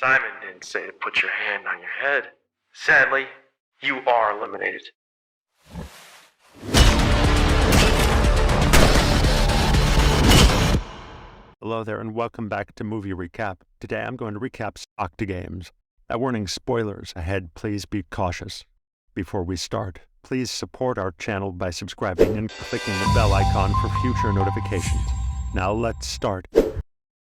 Simon didn't say to put your hand on your head. Sadly, you are eliminated. Hello there and welcome back to Movie Recap. Today I'm going to recap Octogames. A warning, spoilers ahead, please be cautious. Before we start, please support our channel by subscribing and clicking the bell icon for future notifications. Now let's start.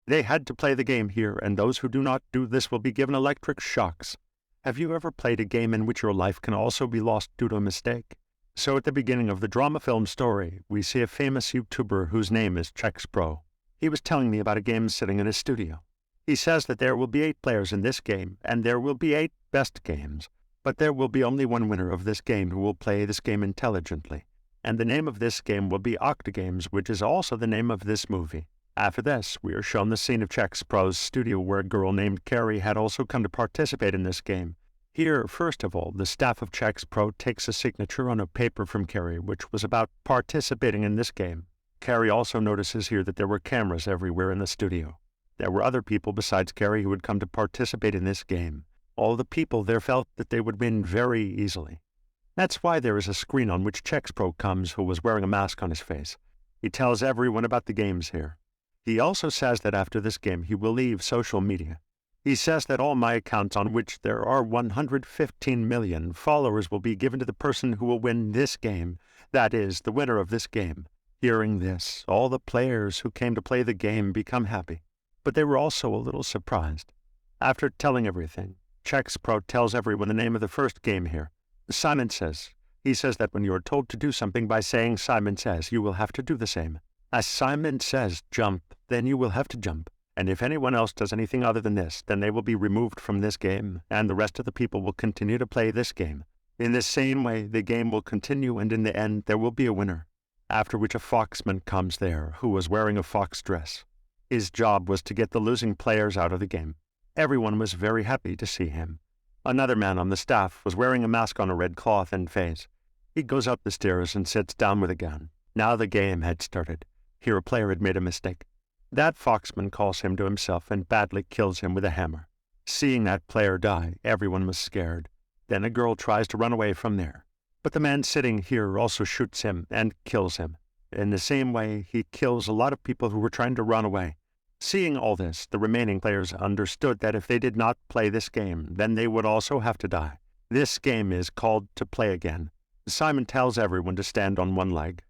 They had to play the game here, and those who do not do this will be given electric shocks. Have you ever played a game in which your life can also be lost due to a mistake? So at the beginning of the drama film story, we see a famous YouTuber whose name is ChexPro. He was telling me about a game sitting in his studio. He says that there will be 8 players in this game, and there will be 8 best games. But there will be only one winner of this game who will play this game intelligently. And the name of this game will be Octogames, which is also the name of this movie. After this, we are shown the scene of ChexPro's studio where a girl named Carrie had also come to participate in this game. Here, first of all, the staff of ChexPro takes a signature on a paper from Carrie, which was about participating in this game. Carrie also notices here that there were cameras everywhere in the studio. There were other people besides Carrie who had come to participate in this game. All the people there felt that they would win very easily. That's why there is a screen on which ChexPro comes, who was wearing a mask on his face. He tells everyone about the games here. He also says that after this game he will leave social media. He says that all my accounts, on which there are 115 million followers, will be given to the person who will win this game, that is, the winner of this game. Hearing this, all the players who came to play the game become happy, but they were also a little surprised. After telling everything, ChexPro tells everyone the name of the first game here. Simon Says. He says that when you are told to do something by saying Simon Says, you will have to do the same. As Simon says jump, then you will have to jump. And if anyone else does anything other than this, then they will be removed from this game, and the rest of the people will continue to play this game. In the same way, the game will continue, and in the end, there will be a winner. After which a foxman comes there, who was wearing a fox dress. His job was to get the losing players out of the game. Everyone was very happy to see him. Another man on the staff was wearing a mask on a red cloth and face. He goes up the stairs and sits down with a gun. Now the game had started. Here a player had made a mistake. That foxman calls him to himself and badly kills him with a hammer. Seeing that player die, everyone was scared. Then a girl tries to run away from there. But the man sitting here also shoots him and kills him. In the same way, he kills a lot of people who were trying to run away. Seeing all this, the remaining players understood that if they did not play this game, then they would also have to die. This game is called To Play Again. Simon tells everyone to stand on one leg.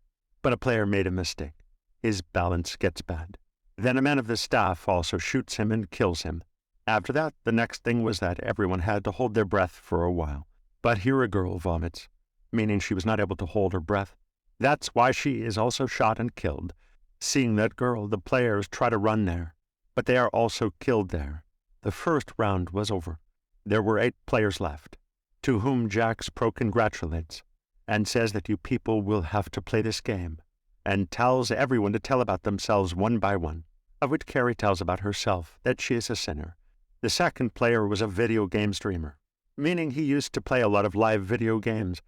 But a player made a mistake. His balance gets bad. Then a man of the staff also shoots him and kills him. After that, the next thing was that everyone had to hold their breath for a while. But here a girl vomits, meaning she was not able to hold her breath. That's why she is also shot and killed. Seeing that girl, the players try to run there, but they are also killed there. The first round was over. There were 8 players left, to whom ChexPro congratulates, and says that you people will have to play this game, and tells everyone to tell about themselves one by one, of which Carrie tells about herself, that she is a sinner. The second player was a video game streamer, meaning he used to play a lot of live video games.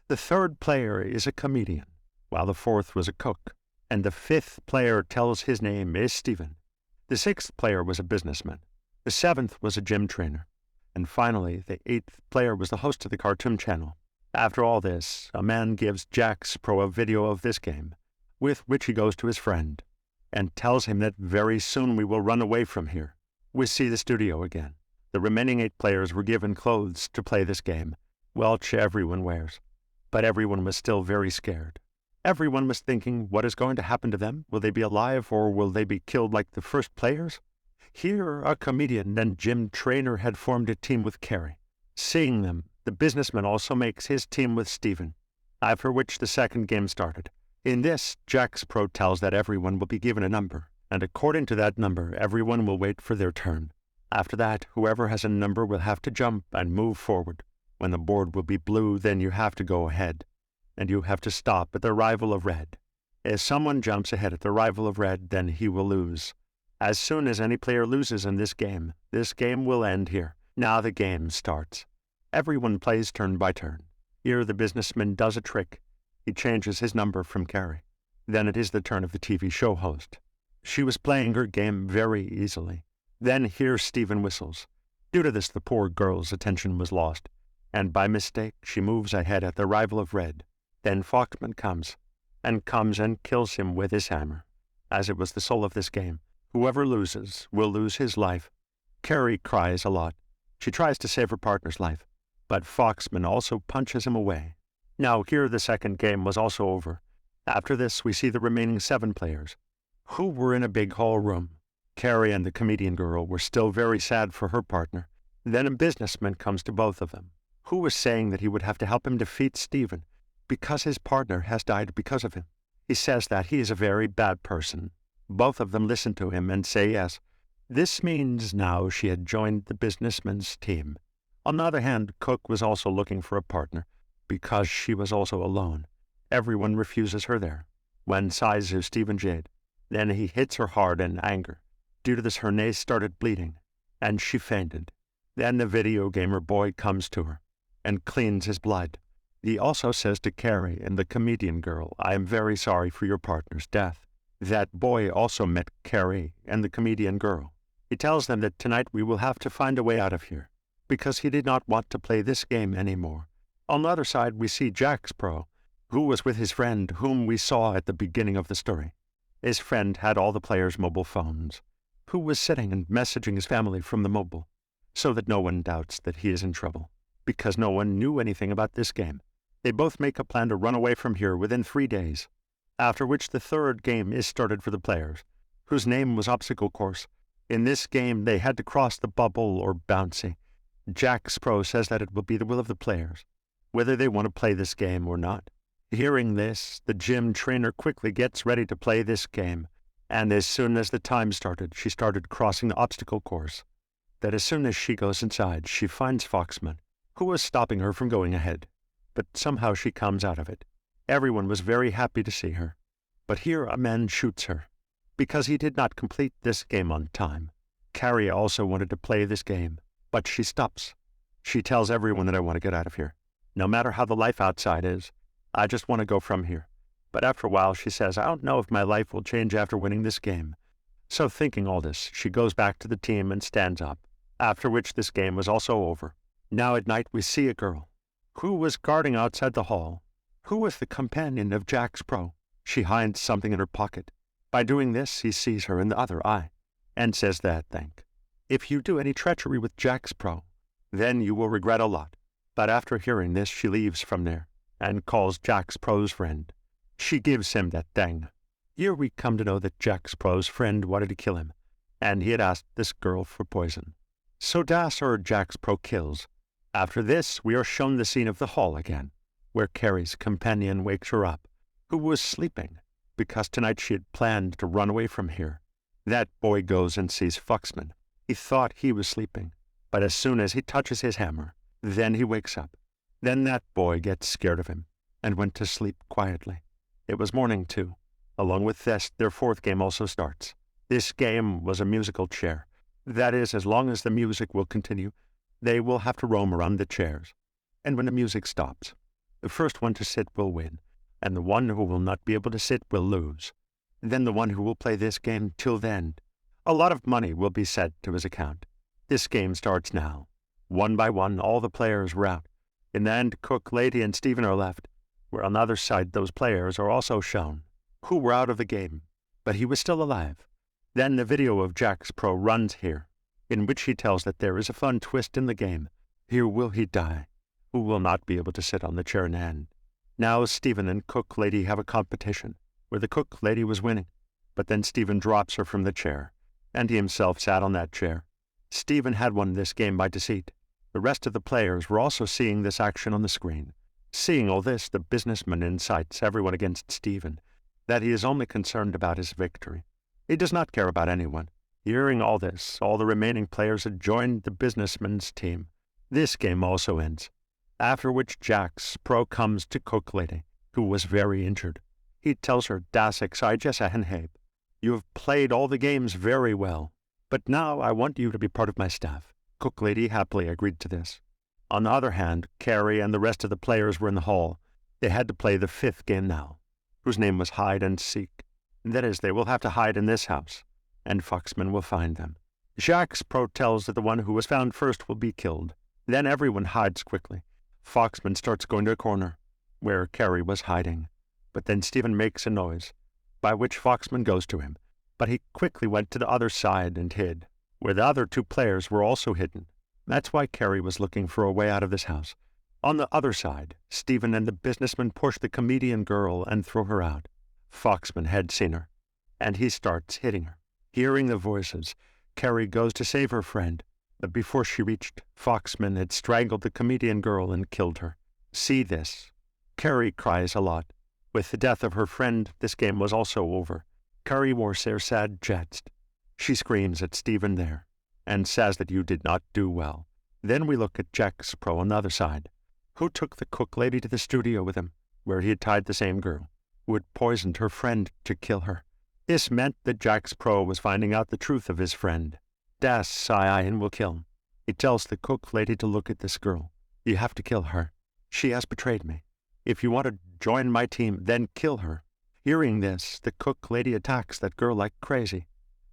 The third player is a comedian, while the fourth was a cook, and the 5th player tells his name is Stephen. The 6th player was a businessman. The 7th was a gym trainer. And finally, the 8th player was the host of the cartoon channel. After all this, a man gives ChexPro a video of this game, with which he goes to his friend, and tells him that very soon we will run away from here. We see the studio again. The remaining 8 players were given clothes to play this game, which everyone wears. But everyone was still very scared. Everyone was thinking, what is going to happen to them? Will they be alive, or will they be killed like the first players? Here, a comedian and gym trainer had formed a team with Carrie. Seeing them, the businessman also makes his team with Stephen, after which the second game started. In this, ChexPro tells that everyone will be given a number, and according to that number, everyone will wait for their turn. After that, whoever has a number will have to jump and move forward. When the board will be blue, then you have to go ahead, and you have to stop at the arrival of red. If someone jumps ahead at the arrival of red, then he will lose. As soon as any player loses in this game will end here. Now the game starts. Everyone plays turn by turn. Here the businessman does a trick. He changes his number from Carrie. Then it is the turn of the TV show host. She was playing her game very easily. Then here Stephen whistles. Due to this, the poor girl's attention was lost, and by mistake she moves ahead at the arrival of Red. Then Foxman comes and kills him with his hammer. As it was the soul of this game, whoever loses will lose his life. Carrie cries a lot. She tries to save her partner's life, but Foxman also punches him away. Now here the second game was also over. After this, we see the remaining 7 players, who were in a big hall room. Carrie and the comedian girl were still very sad for her partner. Then a businessman comes to both of them, who was saying that he would have to help him defeat Stephen, because his partner has died because of him. He says that he is a very bad person. Both of them listen to him and say yes. This means now she had joined the businessman's team. On the other hand, Cook was also looking for a partner, because she was also alone. Everyone refuses her there. Wen sighs to Stephen Jade. Then he hits her hard in anger. Due to this, her nose started bleeding, and she fainted. Then the video gamer boy comes to her and cleans his blood. He also says to Carrie and the comedian girl, "I am very sorry for your partner's death." That boy also met Carrie and the comedian girl. He tells them that tonight we will have to find a way out of here, because he did not want to play this game anymore. On the other side, we see Jax Pro, who was with his friend, whom we saw at the beginning of the story. His friend had all the players' mobile phones, who was sitting and messaging his family from the mobile, so that no one doubts that he is in trouble, because no one knew anything about this game. They both make a plan to run away from here within 3 days, after which the third game is started for the players, whose name was Obstacle Course. In this game, they had to cross the bubble or bouncy. Jax Pro says that it will be the will of the players, whether they want to play this game or not. Hearing this, the gym trainer quickly gets ready to play this game, and as soon as the time started, she started crossing the obstacle course. That as soon as she goes inside, she finds Foxman, who was stopping her from going ahead, but somehow she comes out of it. Everyone was very happy to see her, but here a man shoots her, because he did not complete this game on time. Carrie also wanted to play this game, but she stops. She tells everyone that I want to get out of here. No matter how the life outside is, I just want to go from here. But after a while, she says, I don't know if my life will change after winning this game. So thinking all this, she goes back to the team and stands up, after which this game was also over. Now at night, we see a girl, who was guarding outside the hall, who was the companion of Jax Pro. She hides something in her pocket. By doing this, he sees her in the other eye, and says that, if you do any treachery with Jax Pro, then you will regret a lot. But after hearing this, she leaves from there, and calls Jax Pro's friend. She gives him that thing. Here we come to know that Jax Pro's friend wanted to kill him, and he had asked this girl for poison. So Das or Jax Pro kills. After this, we are shown the scene of the hall again, where Carrie's companion wakes her up, who was sleeping, because tonight she had planned to run away from here. That boy goes and sees Foxman. He thought he was sleeping, but as soon as he touches his hammer, then he wakes up. Then that boy gets scared of him, and went to sleep quietly. It was morning, too. Along with this, their fourth game also starts. This game was a musical chair. That is, as long as the music will continue, they will have to roam around the chairs. And when the music stops, the first one to sit will win, and the one who will not be able to sit will lose. Then the one who will play this game till the end, a lot of money will be set to his account. This game starts now. One by one, all the players were out. In the end, Cook, Lady, and Stephen are left, where on the other side those players are also shown, who were out of the game, but he was still alive. Then the video of Jax Pro runs here, in which he tells that there is a fun twist in the game. Here will he die, who will not be able to sit on the chair in the end. Now Stephen and Cook Lady have a competition, where the Cook Lady was winning, but then Stephen drops her from the chair, and he himself sat on that chair. Stephen had won this game by deceit. The rest of the players were also seeing this action on the screen. Seeing all this, the businessman incites everyone against Stephen, that he is only concerned about his victory. He does not care about anyone. Hearing all this, all the remaining players had joined the businessman's team. This game also ends, after which Jax Pro comes to Cook Lady, who was very injured. He tells her, Das ik jessa henheb. You have played all the games very well, but now I want you to be part of my staff. Cook Lady happily agreed to this. On the other hand, Carrie and the rest of the players were in the hall. They had to play the fifth game now, whose name was Hide and Seek. That is, they will have to hide in this house, and Foxman will find them. Jacques Pro tells that the one who was found first will be killed. Then everyone hides quickly. Foxman starts going to a corner, where Carrie was hiding. But then Stephen makes a noise, by which Foxman goes to him. But he quickly went to the other side and hid, where the other two players were also hidden. That's why Carrie was looking for a way out of this house. On the other side, Stephen and the businessman push the comedian girl and throw her out. Foxman had seen her, and he starts hitting her. Hearing the voices, Carrie goes to save her friend, but before she reached, Foxman had strangled the comedian girl and killed her. See this. Carrie cries a lot. With the death of her friend, this game was also over. Carrie wore their sad jest. She screams at Stephen there, and says that you did not do well. Then we look at Jacques Pro on the other side, who took the cook lady to the studio with him, where he had tied the same girl, who had poisoned her friend to kill her. This meant that Jacques Pro was finding out the truth of his friend. Das sci-fi will kill him. He tells the cook lady to look at this girl. You have to kill her. She has betrayed me. If you want to join my team, then kill her. Hearing this, the cook lady attacks that girl like crazy,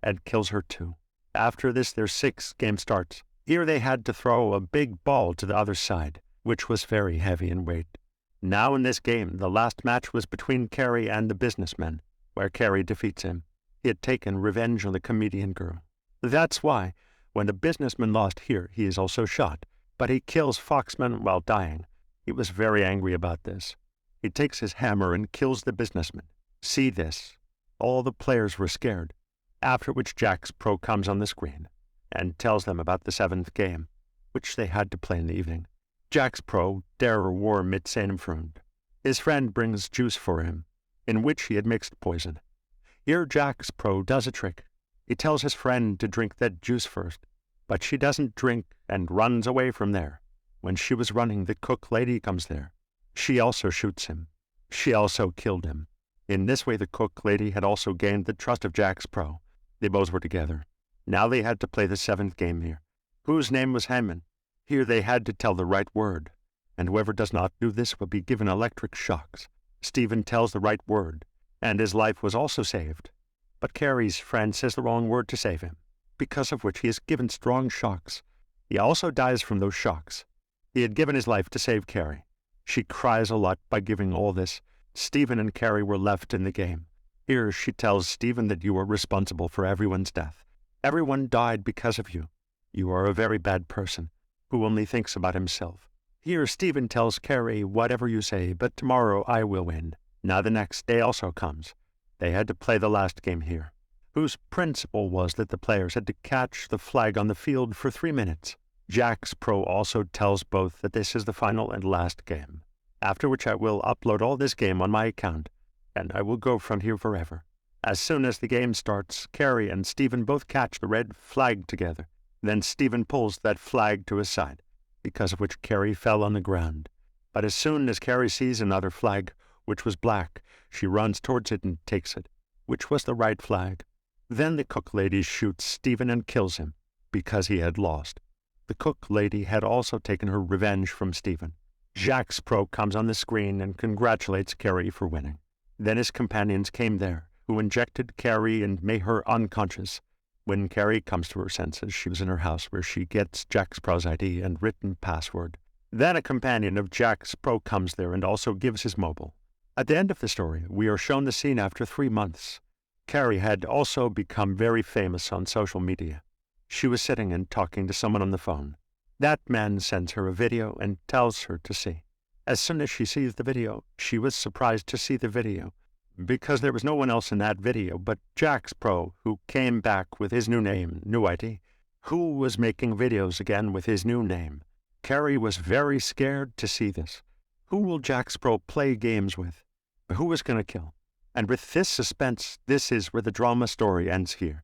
and kills her too. After this, their sixth game starts. Here they had to throw a big ball to the other side, which was very heavy in weight. Now in this game, the last match was between Carrie and the businessman, where Carrie defeats him. He had taken revenge on the comedian girl. That's why, when the businessman lost here, he is also shot, but he kills Foxman while dying. He was very angry about this. He takes his hammer and kills the businessman. See this. All the players were scared, after which Jacques Pro comes on the screen and tells them about the seventh game, which they had to play in the evening. Jacques Pro, der war mit seinem Freund. His friend brings juice for him, in which he had mixed poison. Here Jacques Pro does a trick. He tells his friend to drink that juice first, but she doesn't drink and runs away from there. When she was running, the cook lady comes there. She also shoots him. She also killed him. In this way, the cook lady had also gained the trust of Jacques Pro. They both were together. Now they had to play the seventh game here, whose name was Hammond. Here they had to tell the right word, and whoever does not do this will be given electric shocks. Stephen tells the right word, and his life was also saved. But Carrie's friend says the wrong word to save him, because of which he is given strong shocks. He also dies from those shocks. He had given his life to save Carrie. She cries a lot by giving all this. Stephen and Carrie were left in the game. Here she tells Stephen that you are responsible for everyone's death. Everyone died because of you. You are a very bad person, who only thinks about himself. Here Stephen tells Carrie, whatever you say, but tomorrow I will win. Now the next day also comes. They had to play the last game here, whose principle was that the players had to catch the flag on the field for 3 minutes. Jacques Pro also tells both that this is the final and last game, after which I will upload all this game on my account, and I will go from here forever. As soon as the game starts, Carrie and Stephen both catch the red flag together. Then Stephen pulls that flag to his side, because of which Carrie fell on the ground. But as soon as Carrie sees another flag, which was black, she runs towards it and takes it, which was the right flag. Then the cook lady shoots Stephen and kills him, because he had lost. The cook lady had also taken her revenge from Stephen. Jacques Pro comes on the screen and congratulates Carrie for winning. Then his companions came there, who injected Carrie and made her unconscious. When Carrie comes to her senses, she was in her house where she gets Jacques Pro's ID and written password. Then a companion of Jacques Pro comes there and also gives his mobile. At the end of the story, we are shown the scene after 3 months. Carrie had also become very famous on social media. She was sitting and talking to someone on the phone. That man sends her a video and tells her to see. As soon as she sees the video, she was surprised to see the video, because there was no one else in that video but Jacques Pro, who came back with his new name, new ID, who was making videos again with his new name. Carrie was very scared to see this. Who will Jacques Pro play games with? Who was going to kill? And with this suspense, this is where the drama story ends here.